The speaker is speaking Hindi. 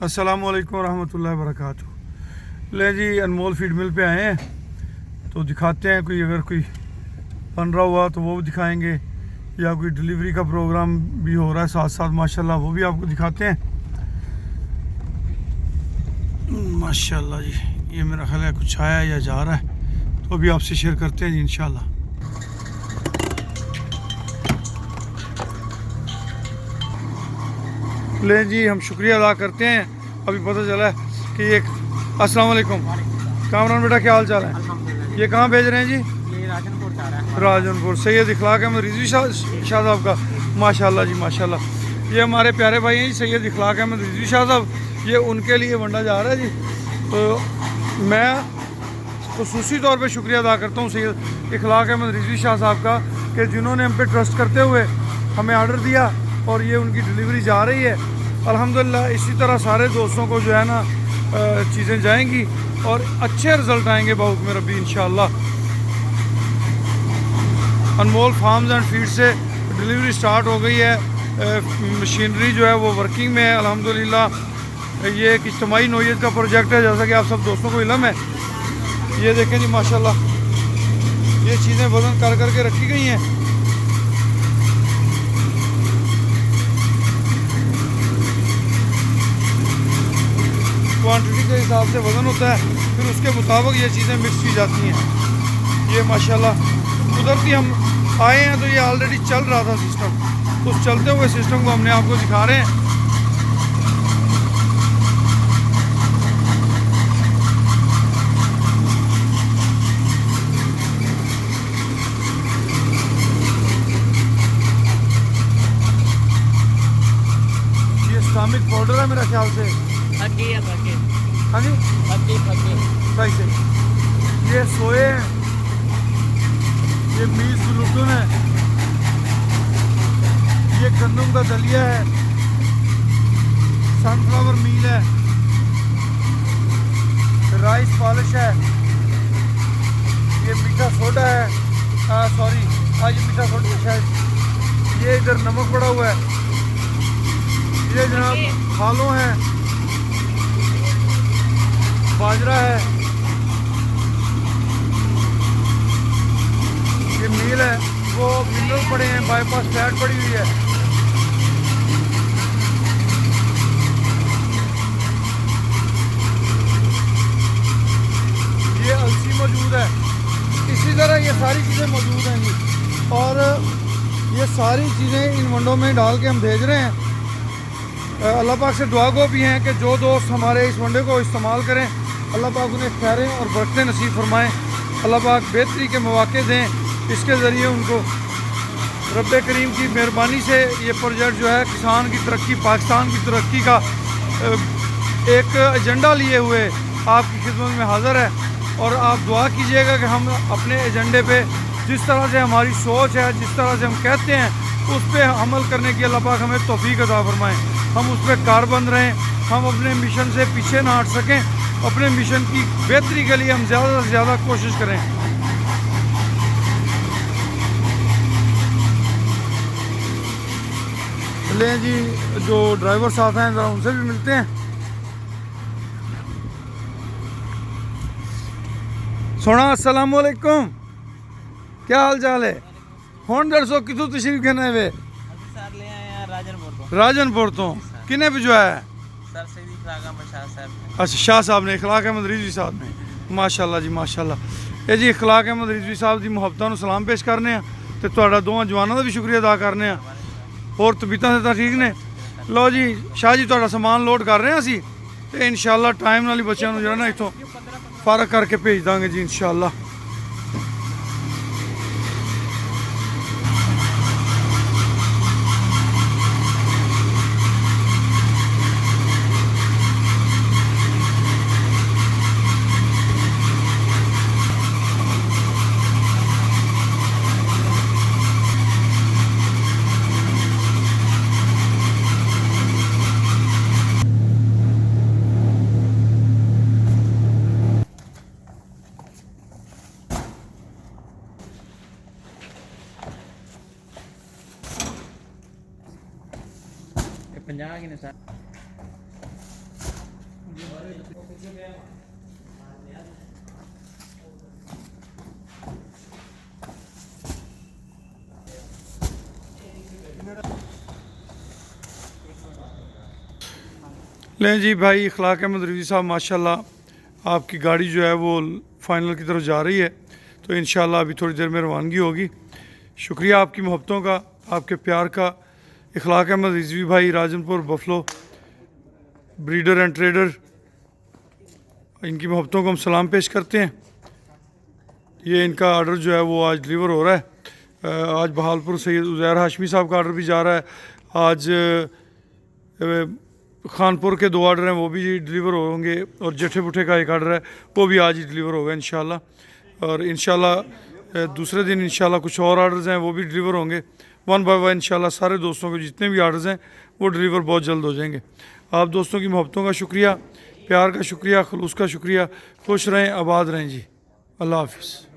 अस्सलामुअलैकुम रहमतुल्लाहि वबरकातुहू। ले जी अनमोल फीड मिल पे आए हैं तो दिखाते हैं, कोई अगर कोई बन रहा हुआ तो वो भी दिखाएंगे, या कोई डिलीवरी का प्रोग्राम भी हो रहा है साथ साथ माशाल्लाह, वो भी आपको दिखाते हैं। माशाल्लाह जी, ये मेरा ख्याल है कुछ आया या जा रहा है, तो अभी आपसे शेयर करते हैं जी इंशाल्लाह। ले जी हम शुक्रिया अदा करते हैं, अभी पता चला है कि ये अस्सलाम वालेकुम कामरान बेटा, क्या हाल चाल है? ये कहाँ भेज रहे हैं जी? ये राजनपुर जा रहा है। राजनपुर। सैयद इखलाक अहमद रिजवी शाह साहब का माशाल्लाह जी माशाल्लाह। ये हमारे प्यारे भाई हैं जी, सैयद इखलाक अहमद रिजवी शाह साहब, ये उनके लिए वंडा जा रहा है जी। तो मैं खुसूसी तौर पे शुक्रिया अदा करता हूँ सैयद इखलाक अहमद रिजवी शाह साहब का, कि जिन्होंने हम पे ट्रस्ट करते हुए हमें आर्डर दिया और ये उनकी डिलीवरी जा रही है अल्हम्दुलिल्लाह। इसी तरह सारे दोस्तों को जो है ना चीज़ें जाएंगी और अच्छे रिज़ल्ट आएंगे बाहुक्म रब्बी इंशाअल्लाह। अनमोल फार्म्स एंड फीड से डिलीवरी स्टार्ट हो गई है, मशीनरी जो है वो वर्किंग में है अल्हम्दुलिल्लाह। ये एक इज्तिमाई नौइयत का प्रोजेक्ट है, जैसा कि आप सब दोस्तों को इल्म है। ये देखें जी माशाल्लाह, ये चीज़ें वज़न कर करके रखी गई हैं। क्वांटिटी के हिसाब से वज़न होता है, फिर उसके मुताबिक ये चीज़ें मिक्स की जाती हैं। ये माशाल्लाह कुदरती हम आए हैं तो ये ऑलरेडी चल रहा था सिस्टम, उस चलते हुए सिस्टम को हमने आपको दिखा रहे हैं। ये इस्लामिक पाउडर है मेरा ख्याल से। हाँ जी, सही से। ये सोए हैं, ये मीस ग्लूटन है, ये गंदम का दलिया है, सनफ्लावर मील है, राइस पॉलिश है, ये मीठा सोडा है, सॉरी ये मीठा सोडा शायद, ये इधर नमक पड़ा हुआ है, ये जनाब खालों है, बाजरा है, ये मील है, वो मिनरल पड़े हैं, बाईपास फैट पड़ी हुई है। ये अलसी मौजूद है, इसी तरह ये सारी चीज़ें मौजूद हैं जी। और ये सारी चीज़ें इन वंडों में डाल के हम भेज रहे हैं। अल्लाह पाक से दुआ गो भी हैं कि जो दोस्त हमारे इस वंडे को इस्तेमाल करें, अल्लाह पाक उन्हें खैरें और बरकतें नसीब फरमाएँ। अल्लाह पाक बेहतरी के मौके दें, इसके ज़रिए उनको रब्बे करीम की मेहरबानी से ये प्रोजेक्ट जो है किसान की तरक्की, पाकिस्तान की तरक्की का एक एजेंडा लिए हुए आपकी खिदमत में हाज़िर है। और आप दुआ कीजिएगा कि हम अपने एजेंडे पे जिस तरह से हमारी सोच है, जिस तरह से हम कहते हैं, उस पर अमल करने की अल्लाह पाक हमें तौफीक अता फरमाएँ। हम उस पर कारबंद रहें, हम अपने मिशन से पीछे ना हट सकें, अपने मिशन की बेहतरी के लिए हम ज़्यादा से ज़्यादा कोशिश करें। ले जी, जो ड्राइवर साहब हैं ज़रा उनसे भी मिलते हैं। सोना अस्सलाम वालेकुम, क्या हाल चाल है? हुण दसो कितों तशरीफ कहने वे? राजनपुर तो किने भिजवाया है? अच्छा, शाह साहब ने, इखलाक अहमद रिजवी साहब ने। माशाल्लाह जी माशाल्लाह। ये जी इखलाक अहमद रिजवी साहब की मुहब्बतां नूं सलाम पेश करने हैं, तो तुहाडा दोवां जवानों का भी शुक्रिया अदा करने हैं। और तबीयतां से तो ठीक ने? लो जी शाह जी, तुहाडा समान लोड कर रहे हैं असीं, तो इंशाअल्लाह टाइम नाल ही बच्चों जो है ना इत्थों फारग करके भेज देंगे जी इंशाअल्लाह। पंजाह की लें जी भाई इखलाक अहमद रिजवी साहब माशाल्लाह आपकी गाड़ी जो है वो फाइनल की तरफ जा रही है, तो इंशाल्लाह अभी थोड़ी देर में रवानगी होगी। शुक्रिया आपकी मोहब्बतों का, आपके प्यार का। इखलाक अहमद रिजवी भाई Rajanpur buffalo breeder and trader, इनकी मोहब्बतों को हम सलाम पेश करते हैं। ये इनका आर्डर जो है वो आज डिलीवर हो रहा है। आज बहालपुर सैयद उज़ैर हाशमी साहब का आर्डर भी जा रहा है। आज खानपुर के 2 आर्डर हैं वो भी डिलीवर होंगे, और जेठे बुठे का एक आर्डर है वो भी आज ही डिलीवर होगा इंशाल्लाह। और इंशाल्लाह दूसरे दिन इंशाल्लाह कुछ और आर्डर्स हैं वो भी डिलीवर होंगे। 1 बाय 1 इंशाल्लाह सारे दोस्तों को जितने भी आर्डर्स हैं वो डिलीवर बहुत जल्द हो जाएंगे। आप दोस्तों की मोहब्बतों का शुक्रिया, प्यार का शुक्रिया, खलूस का शुक्रिया। खुश रहें, आबाद रहें जी। अल्लाह हाफिज़।